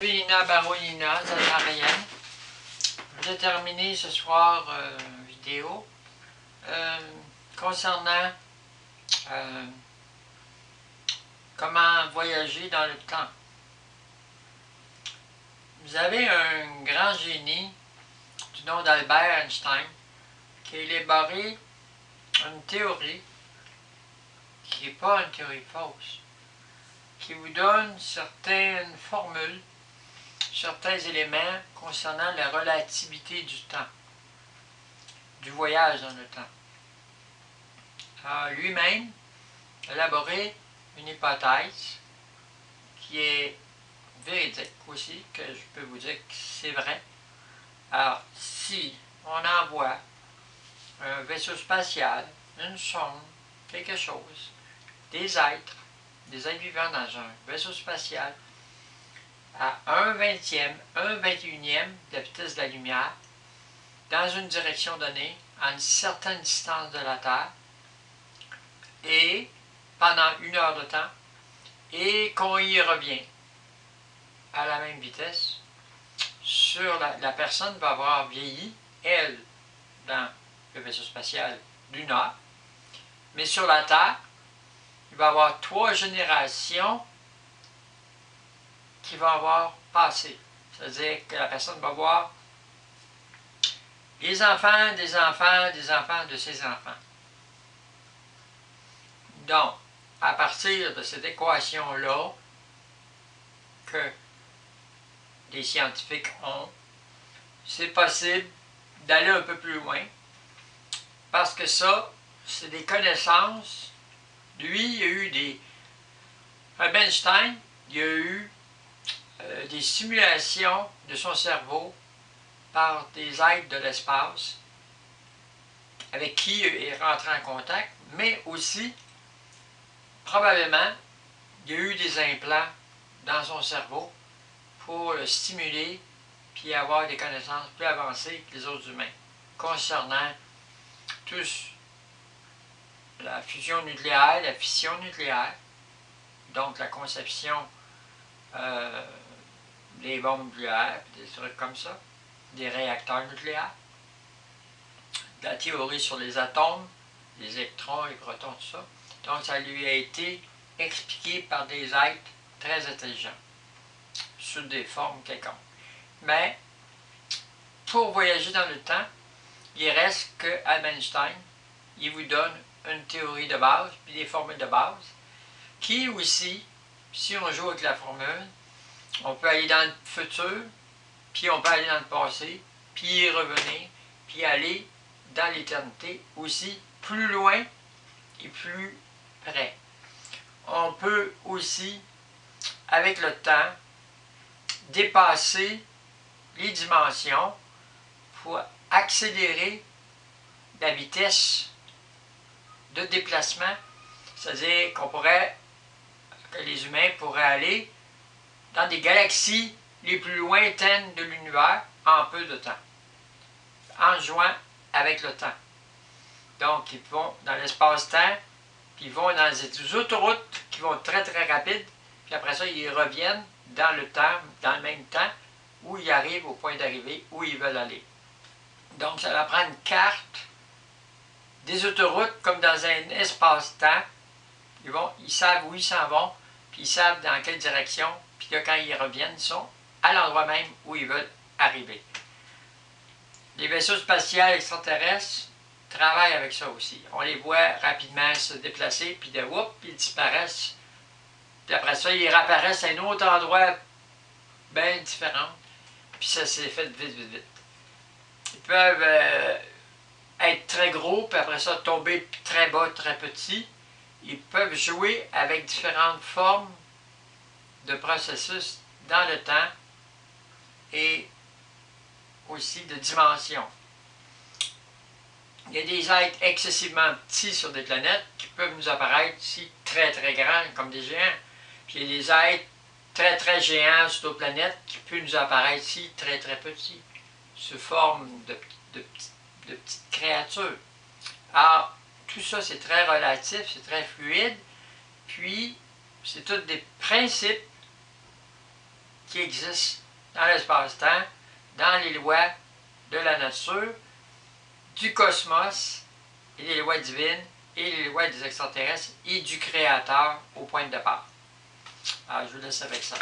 Nina Baronina, Zazarienne. Je vais terminer ce soir une vidéo concernant comment voyager dans le temps. Vous avez un grand génie du nom d'Albert Einstein qui a élaboré une théorie qui n'est pas une théorie fausse, qui vous donne certaines formules, certains éléments concernant la relativité du temps, du voyage dans le temps. Lui-même a élaboré une hypothèse qui est véridique aussi, que je peux vous dire que c'est vrai. Alors, si on envoie un vaisseau spatial, une sonde, quelque chose, des êtres vivants dans un vaisseau spatial, à 1/20e, 1/21e de la vitesse de la lumière, dans une direction donnée, à une certaine distance de la Terre, et pendant 1 heure de temps, et qu'on y revient à la même vitesse, la personne va avoir vieilli, elle, dans le vaisseau spatial, d'1 heure, mais sur la Terre, il va y avoir 3 générations qui vont avoir passé. C'est-à-dire que la personne va voir les enfants, des enfants, des enfants de ses enfants. Donc, à partir de cette équation-là, que les scientifiques ont, c'est possible d'aller un peu plus loin, parce que ça, c'est des connaissances. Lui, il y a eu des... Albert Einstein, il y a eu des simulations de son cerveau par des êtres de l'espace avec qui il est rentré en contact, mais aussi, probablement, il y a eu des implants dans son cerveau pour le stimuler puis avoir des connaissances plus avancées que les autres humains concernant tous la fusion nucléaire, la fission nucléaire, donc la conception des bombes nucléaires, des trucs comme ça, des réacteurs nucléaires, la théorie sur les atomes, les électrons, les protons, tout ça. Donc ça lui a été expliqué par des êtres très intelligents, sous des formes quelconques. Mais, pour voyager dans le temps, il reste que Albert Einstein, il vous donne une théorie de base, puis des formules de base, qui aussi, si on joue avec la formule, on peut aller dans le futur, puis on peut aller dans le passé, puis y revenir, puis aller dans l'éternité aussi, plus loin et plus près. On peut aussi, avec le temps, dépasser les dimensions pour accélérer la vitesse de déplacement, c'est-à-dire que les humains pourraient aller dans des galaxies les plus lointaines de l'univers en peu de temps, en jouant avec le temps. Donc, ils vont dans l'espace-temps, puis ils vont dans des autoroutes qui vont très très rapides, puis après ça, ils reviennent dans le temps, dans le même temps, où ils arrivent au point d'arrivée, où ils veulent aller. Donc, ça leur prend une carte des autoroutes comme dans un espace-temps. Ils savent où ils s'en vont, puis ils savent dans quelle direction, puis là, quand ils reviennent, ils sont à l'endroit même où ils veulent arriver. Les vaisseaux spatials extraterrestres travaillent avec ça aussi. On les voit rapidement se déplacer, puis de whoop, ils disparaissent. Puis après ça, ils réapparaissent à un autre endroit bien différent. Puis ça s'est fait vite, vite, vite. Ils peuvent être très gros, puis après ça, tomber très bas, très petit. Ils peuvent jouer avec différentes formes de processus dans le temps et aussi de dimensions. Il y a des êtres excessivement petits sur des planètes qui peuvent nous apparaître ici très très grands comme des géants. Puis il y a des êtres très très géants sur d'autres planètes qui peuvent nous apparaître ici très très petits, sous forme de petites créatures. Alors, tout ça c'est très relatif, c'est très fluide, puis c'est tous des principes qui existent dans l'espace-temps, dans les lois de la nature, du cosmos et les lois divines et les lois des extraterrestres et du Créateur au point de départ. Alors, je vous laisse avec ça.